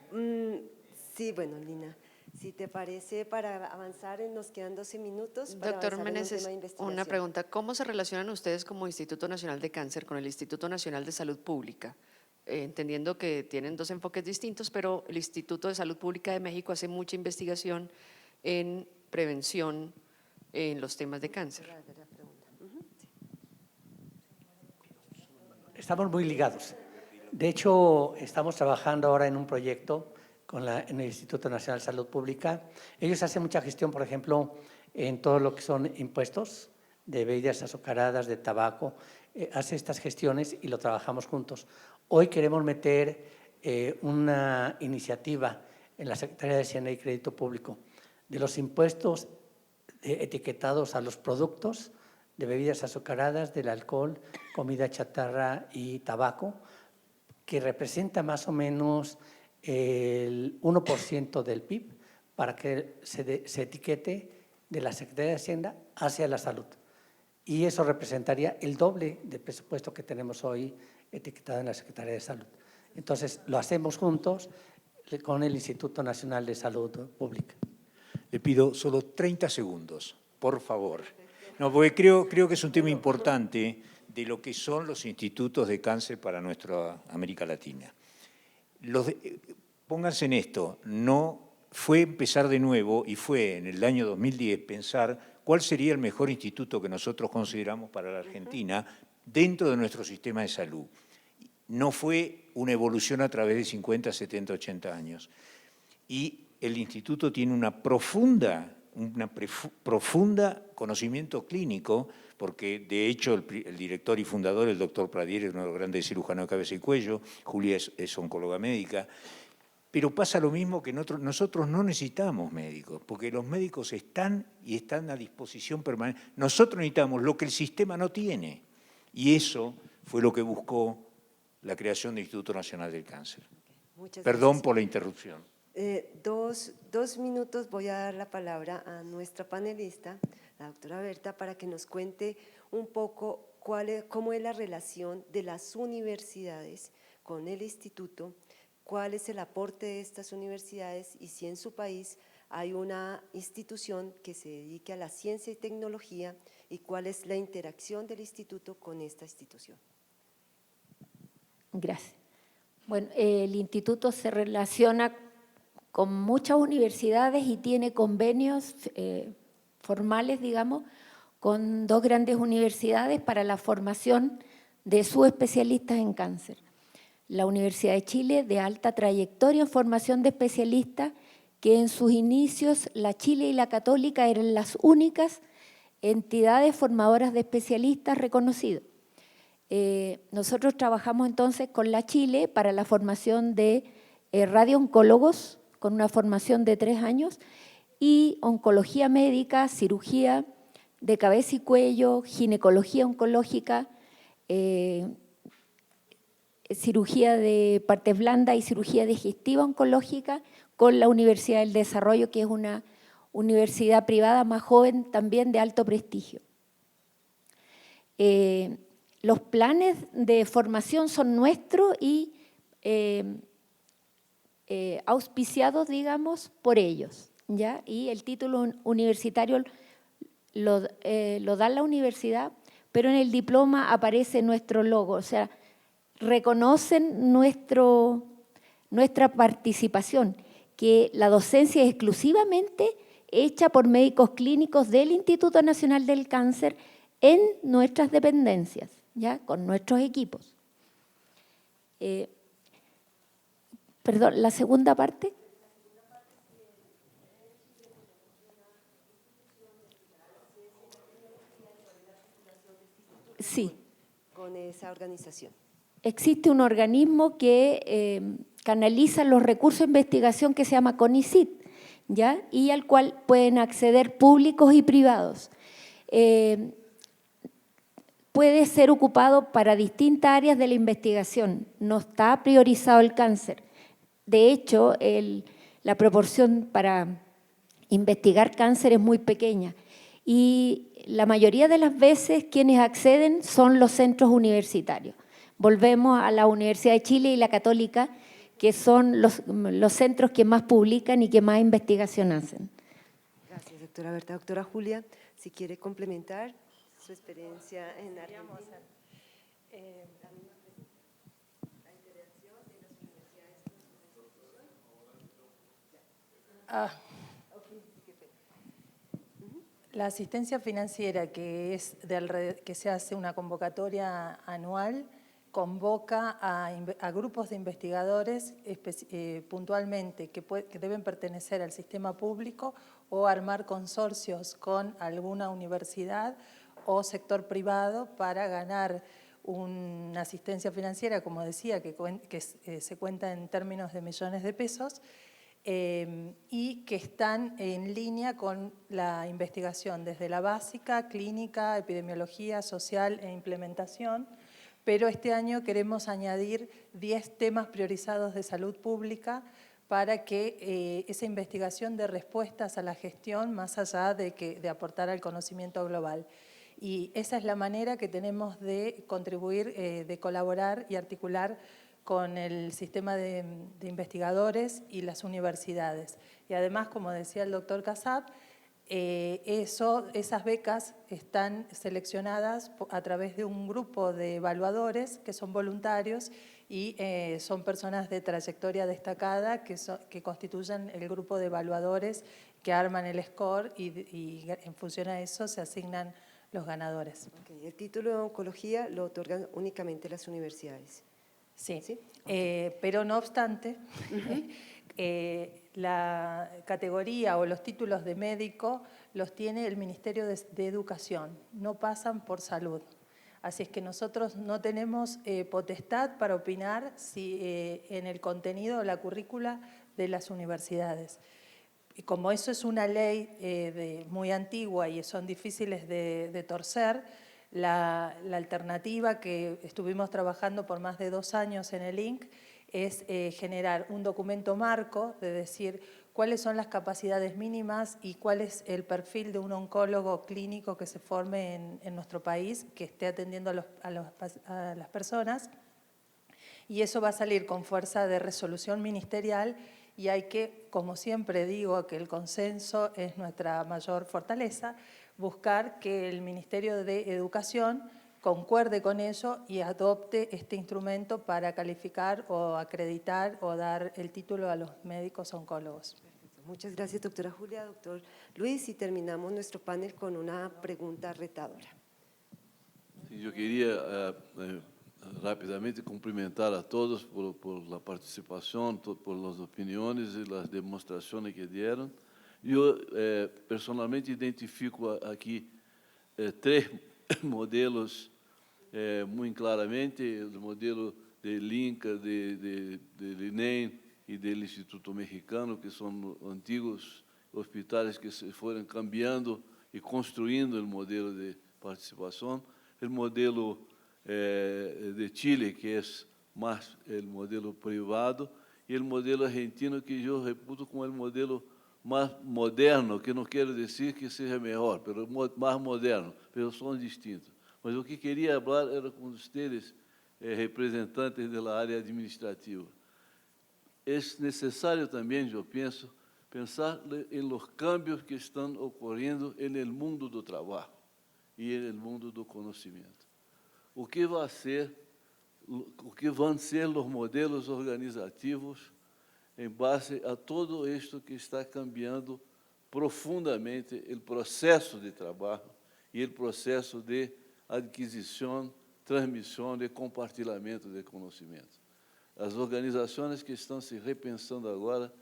Sí, bueno, Lina, si te parece, para avanzar, nos quedan 12 minutos. Doctor Meneses, una pregunta. ¿Cómo se relacionan ustedes como Instituto Nacional de Cáncer con el Instituto Nacional de Salud Pública? Entendiendo que tienen dos enfoques distintos, pero el Instituto de Salud Pública de México hace mucha investigación en prevención en los temas de cáncer. Estamos muy ligados. De hecho, estamos trabajando ahora en un proyecto en el Instituto Nacional de Salud Pública. Ellos hacen mucha gestión, por ejemplo, en todo lo que son impuestos de bebidas azucaradas, de tabaco. Hace estas gestiones y lo trabajamos juntos. Hoy queremos meter una iniciativa en la Secretaría de Hacienda y Crédito Público de los impuestos etiquetados a los productos de bebidas azucaradas, del alcohol, comida chatarra y tabaco, que representa más o menos el 1% del PIB, para que se etiquete de la Secretaría de Hacienda hacia la salud. Y eso representaría el doble del presupuesto que tenemos hoy etiquetado en la Secretaría de Salud. Entonces, lo hacemos juntos con el Instituto Nacional de Salud Pública. Le pido solo 30 segundos, por favor. No, porque creo que es un tema importante de lo que son los institutos de cáncer para nuestra América Latina. Pónganse en esto, no fue empezar de nuevo y fue en el año 2010 pensar cuál sería el mejor instituto que nosotros consideramos para la Argentina dentro de nuestro sistema de salud. No fue una evolución a través de 50, 70, 80 años. Y el instituto tiene una profunda conocimiento clínico, porque de hecho el director y fundador, el doctor Pradier, es uno de los grandes cirujanos de cabeza y cuello, Julia es oncóloga médica, pero pasa lo mismo que nosotros no necesitamos médicos, porque los médicos están a disposición permanente. Nosotros necesitamos lo que el sistema no tiene, y eso fue lo que buscó la creación del Instituto Nacional del Cáncer. Perdón por la interrupción. 2 minutos voy a dar la palabra a nuestra panelista, la doctora Berta, para que nos cuente un poco cómo es la relación de las universidades con el instituto, cuál es el aporte de estas universidades y si en su país hay una institución que se dedique a la ciencia y tecnología y cuál es la interacción del instituto con esta institución. Gracias. Bueno, el instituto se relaciona con muchas universidades y tiene convenios formales, digamos, con 2 grandes universidades para la formación de sus especialistas en cáncer. La Universidad de Chile, de alta trayectoria en formación de especialistas, que en sus inicios la Chile y la Católica eran las únicas entidades formadoras de especialistas reconocidos. Nosotros trabajamos entonces con la Chile para la formación de radiooncólogos, con una formación de 3 años, y oncología médica, cirugía de cabeza y cuello, ginecología oncológica, cirugía de partes blandas y cirugía digestiva oncológica con la Universidad del Desarrollo, que es una universidad privada más joven también de alto prestigio. Los planes de formación son nuestros y auspiciados, digamos, por ellos, ¿ya? Y el título universitario lo da la universidad, pero en el diploma aparece nuestro logo, o sea, reconocen nuestra participación, que la docencia es exclusivamente hecha por médicos clínicos del Instituto Nacional del Cáncer en nuestras dependencias, ¿ya? Con nuestros equipos. Perdón, la segunda parte. Sí. Con esa organización. Existe un organismo que canaliza los recursos de investigación que se llama CONICIT, ¿ya? Y al cual pueden acceder públicos y privados. Puede ser ocupado para distintas áreas de la investigación, no está priorizado el cáncer. De hecho, la proporción para investigar cáncer es muy pequeña y la mayoría de las veces quienes acceden son los centros universitarios. Volvemos a la Universidad de Chile y la Católica, que son los centros que más publican y que más investigación hacen. Gracias, doctora Berta. Doctora Julia, si quiere complementar su experiencia en Argentina. La asistencia financiera, que se hace una convocatoria anual, convoca a grupos de investigadores puntualmente que deben pertenecer al sistema público o armar consorcios con alguna universidad o sector privado para ganar una asistencia financiera, como decía, que se cuenta en términos de millones de pesos, y que están en línea con la investigación desde la básica, clínica, epidemiología, social e implementación, pero este año queremos añadir 10 temas priorizados de salud pública para que esa investigación dé respuestas a la gestión más allá de aportar al conocimiento global. Y esa es la manera que tenemos de contribuir, de colaborar y articular con el sistema de investigadores y las universidades. Y además, como decía el doctor Casab, esas becas están seleccionadas a través de un grupo de evaluadores que son voluntarios y son personas de trayectoria destacada que constituyen el grupo de evaluadores que arman el score y en función a eso se asignan los ganadores. Okay. El título de oncología lo otorgan únicamente las universidades. Sí, ¿sí? Pero no obstante, la categoría o los títulos de médico los tiene el Ministerio de Educación, no pasan por salud. Así es que nosotros no tenemos potestad para opinar en el contenido o la currícula de las universidades. Y como eso es una ley muy antigua y son difíciles de torcer, la alternativa que estuvimos trabajando por más de 2 años en el INC es generar un documento marco de decir cuáles son las capacidades mínimas y cuál es el perfil de un oncólogo clínico que se forme en nuestro país, que esté atendiendo a las personas. Y eso va a salir con fuerza de resolución ministerial y hay que, como siempre digo, que el consenso es nuestra mayor fortaleza, buscar que el Ministerio de Educación concuerde con ello y adopte este instrumento para calificar o acreditar o dar el título a los médicos oncólogos. Perfecto. Muchas gracias, doctora Julia. Doctor Luis, y terminamos nuestro panel con una pregunta retadora. Sí, yo quería rápidamente cumprimentar a todos por la participación, por las opiniones y las demostraciones que dieron. Yo personalmente identifico aquí 3 modelos muito claramente, o modelo de INCA, de INEM e do Instituto Mexicano, que são antigos hospitais que se foram cambiando e construindo o modelo de participação. O modelo de Chile, que é mais o modelo privado, e o modelo argentino, que eu reputo como o modelo mais moderno, que não quero dizer que seja melhor, mas mais moderno, mas são distintos. Mas o que queria falar era com vocês, representantes da área administrativa. É necessário também, eu penso, pensar em los cambios que estão ocorrendo no mundo do trabalho e no mundo do conhecimento. O que vão ser os modelos organizativos em base a todo isto que está cambiando profundamente o processo de trabalho e o processo de adquisição, transmissão e compartilhamento de conhecimento. As organizações que estão se repensando agora,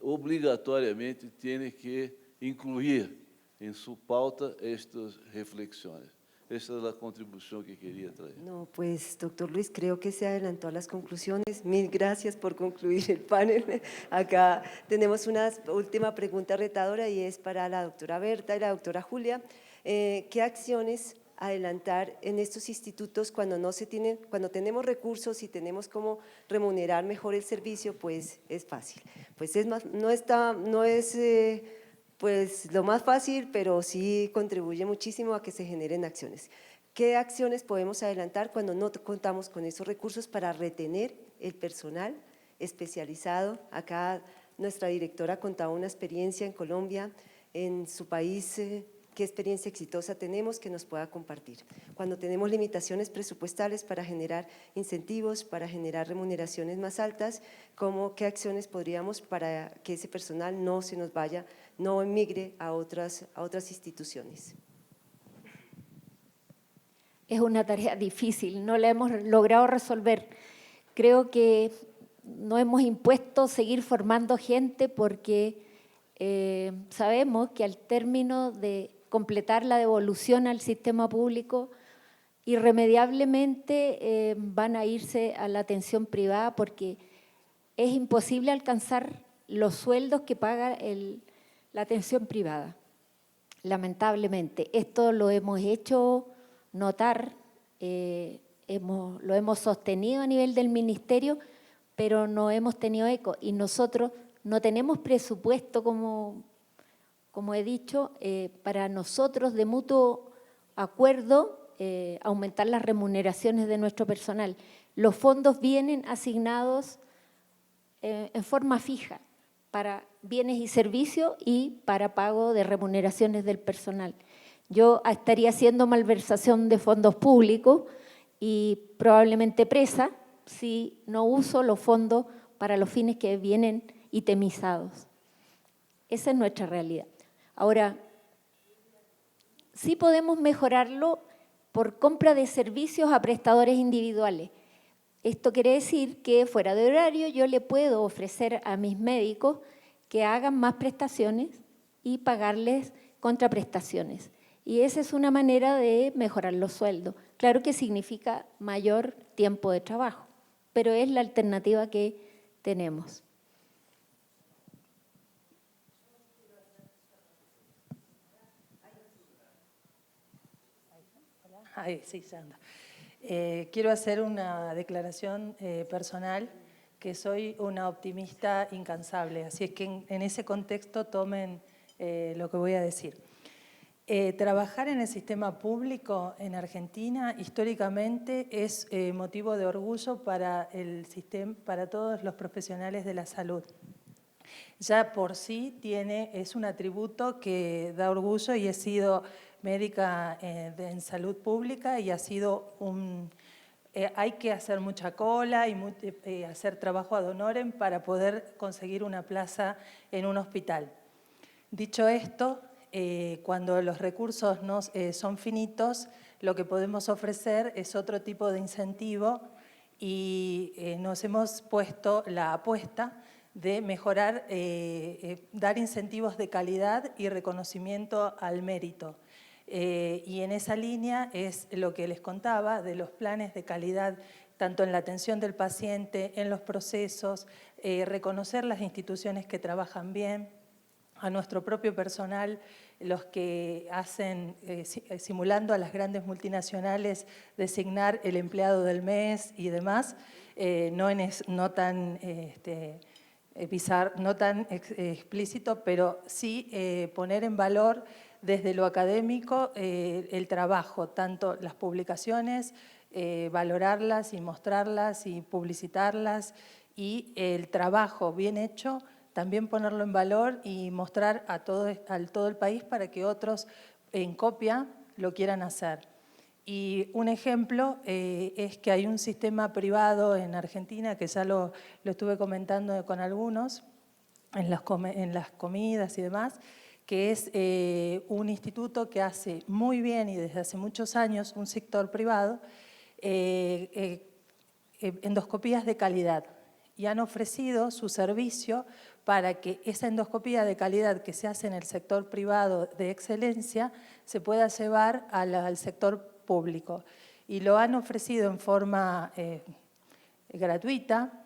obrigatoriamente, têm que incluir em sua pauta estas reflexões. Esta es la contribución que quería traer. No, pues, doctor Luis, creo que se adelantó a las conclusiones. Mil gracias por concluir el panel. Acá tenemos una última pregunta retadora y es para la doctora Berta y la doctora Julia. ¿Qué acciones adelantar en estos institutos cuando cuando tenemos recursos y tenemos cómo remunerar mejor el servicio? Pues es fácil. Pues no es pues lo más fácil, pero sí contribuye muchísimo a que se generen acciones. ¿Qué acciones podemos adelantar cuando no contamos con esos recursos para retener el personal especializado? Acá nuestra directora contaba una experiencia en Colombia, en su país, qué experiencia exitosa tenemos que nos pueda compartir. Cuando tenemos limitaciones presupuestales para generar incentivos, para generar remuneraciones más altas, ¿qué acciones podríamos para que ese personal no se nos vaya, no emigre a otras instituciones? Es una tarea difícil, no la hemos logrado resolver. Creo que no hemos impuesto seguir formando gente porque sabemos que al término de completar la devolución al sistema público, irremediablemente van a irse a la atención privada porque es imposible alcanzar los sueldos que paga la atención privada, lamentablemente. Esto lo hemos hecho notar, lo hemos sostenido a nivel del ministerio, pero no hemos tenido eco y nosotros no tenemos presupuesto, como he dicho, para nosotros de mutuo acuerdo aumentar las remuneraciones de nuestro personal. Los fondos vienen asignados en forma fija para bienes y servicios y para pago de remuneraciones del personal. Yo estaría haciendo malversación de fondos públicos y probablemente presa si no uso los fondos para los fines que vienen itemizados. Esa es nuestra realidad. Ahora, sí podemos mejorarlo por compra de servicios a prestadores individuales. Esto quiere decir que fuera de horario yo le puedo ofrecer a mis médicos que hagan más prestaciones y pagarles contraprestaciones. Y esa es una manera de mejorar los sueldos. Claro que significa mayor tiempo de trabajo, pero es la alternativa que tenemos. Sí, Sandra. Quiero hacer una declaración personal, que soy una optimista incansable, así es que en ese contexto tomen lo que voy a decir. Trabajar en el sistema público en Argentina históricamente es motivo de orgullo para para todos los profesionales de la salud. Ya por sí es un atributo que da orgullo y he sido médica en salud pública y ha sido hay que hacer mucha cola y hacer trabajo ad honorem para poder conseguir una plaza en un hospital. Dicho esto, cuando los recursos son finitos, lo que podemos ofrecer es otro tipo de incentivo y nos hemos puesto la apuesta de mejorar, dar incentivos de calidad y reconocimiento al mérito. Y en esa línea es lo que les contaba de los planes de calidad, tanto en la atención del paciente, en los procesos, reconocer las instituciones que trabajan bien, a nuestro propio personal, los que hacen, simulando a las grandes multinacionales, designar el empleado del mes y demás, no tan explícito, pero sí poner en valor desde lo académico el trabajo, tanto las publicaciones, valorarlas y mostrarlas y publicitarlas, y el trabajo bien hecho, también ponerlo en valor y mostrar a todo el país para que otros en copia lo quieran hacer. Y un ejemplo es que hay un sistema privado en Argentina, que ya lo estuve comentando con algunos, en las comidas y demás, que es un instituto que hace muy bien y desde hace muchos años, un sector privado, endoscopías de calidad. Y han ofrecido su servicio para que esa endoscopía de calidad que se hace en el sector privado de excelencia se pueda llevar al sector público. Y lo han ofrecido en forma gratuita,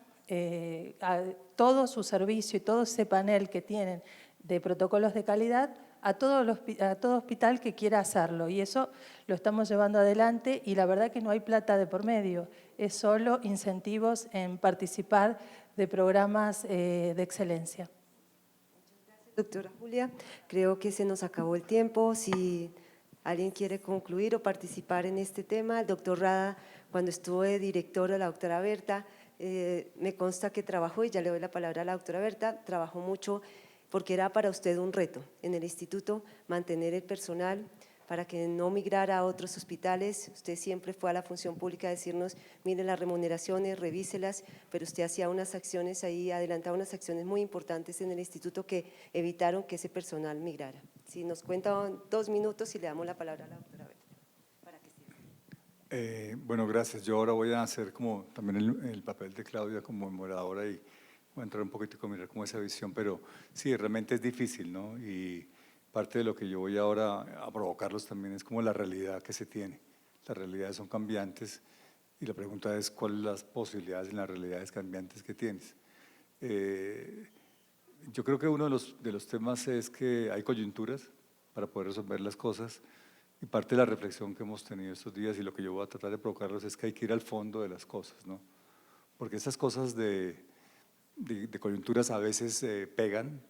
a todo su servicio y todo ese panel que tienen de protocolos de calidad a todo hospital que quiera hacerlo. Y eso lo estamos llevando adelante y la verdad que no hay plata de por medio, es solo incentivos en participar de programas de excelencia. Muchas gracias, doctora Julia. Creo que se nos acabó el tiempo. Si alguien quiere concluir o participar en este tema, el doctor Rada, cuando estuvo de director, la doctora Berta, me consta que trabajó, y ya le doy la palabra a la doctora Berta, trabajó mucho porque era para usted un reto en el instituto mantener el personal para que no migrara a otros hospitales. Usted siempre fue a la función pública a decirnos, miren las remuneraciones, revíselas, pero usted hacía unas acciones ahí, adelantaba unas acciones muy importantes en el instituto que evitaron que ese personal migrara. Si nos cuenta 2 minutos y le damos la palabra a la doctora Berta. Bueno, gracias. Yo ahora voy a hacer como también el papel de Claudia como moderadora y voy a entrar un poquito con mirar como esa visión, pero sí, realmente es difícil, ¿no? Y parte de lo que yo voy ahora a provocarlos también es como la realidad que se tiene. Las realidades son cambiantes y la pregunta es cuáles las posibilidades en las realidades cambiantes que tienes. Yo creo que uno de los temas es que hay coyunturas para poder resolver las cosas. Y parte de la reflexión que hemos tenido estos días y lo que yo voy a tratar de provocarlos es que hay que ir al fondo de las cosas, ¿no? Porque esas cosas de coyunturas a veces pegan,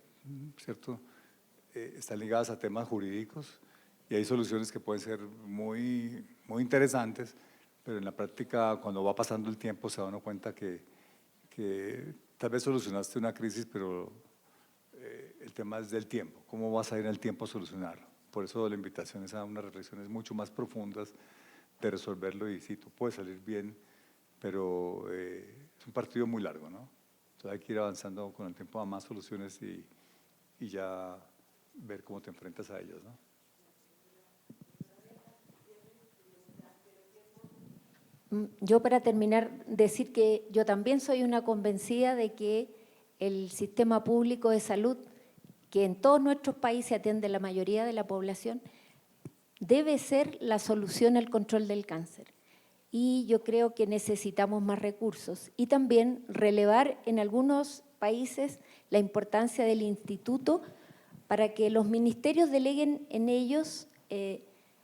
¿cierto? Están ligadas a temas jurídicos y hay soluciones que pueden ser muy interesantes, pero en la práctica cuando va pasando el tiempo se da uno cuenta que tal vez solucionaste una crisis, pero el tema es del tiempo, ¿cómo vas a ir al tiempo a solucionarlo? Por eso la invitación es a unas reflexiones mucho más profundas de resolverlo y sí, tú puedes salir bien, pero es un partido muy largo, ¿no? Entonces hay que ir avanzando con el tiempo a más soluciones y ya ver cómo te enfrentas a ellas, ¿no? Yo para terminar, decir que yo también soy una convencida de que el sistema público de salud, que en todos nuestros países atiende la mayoría de la población, debe ser la solución al control del cáncer. Y yo creo que necesitamos más recursos y también relevar en algunos países la importancia del instituto para que los ministerios deleguen en ellos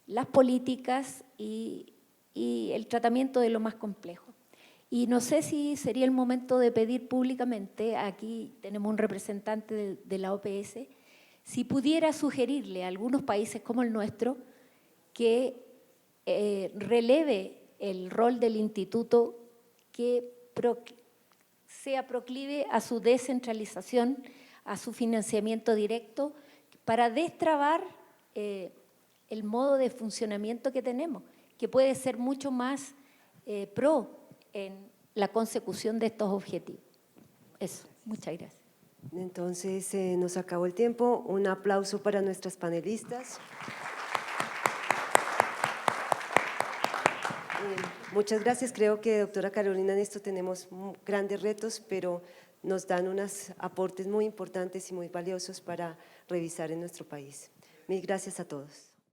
las políticas y el tratamiento de lo más complejo. Y no sé si sería el momento de pedir públicamente, aquí tenemos un representante de la OPS, si pudiera sugerirle a algunos países como el nuestro que releve el rol del instituto, que sea proclive a su descentralización, a su financiamiento directo, para destrabar el modo de funcionamiento que tenemos, que puede ser mucho más pro en la consecución de estos objetivos. Eso, muchas gracias. Entonces nos acabó el tiempo. Un aplauso para nuestras panelistas. Muchas gracias. Creo que, doctora Carolina, en esto tenemos grandes retos, pero nos dan unos aportes muy importantes y muy valiosos para revisar en nuestro país. Mil gracias a todos.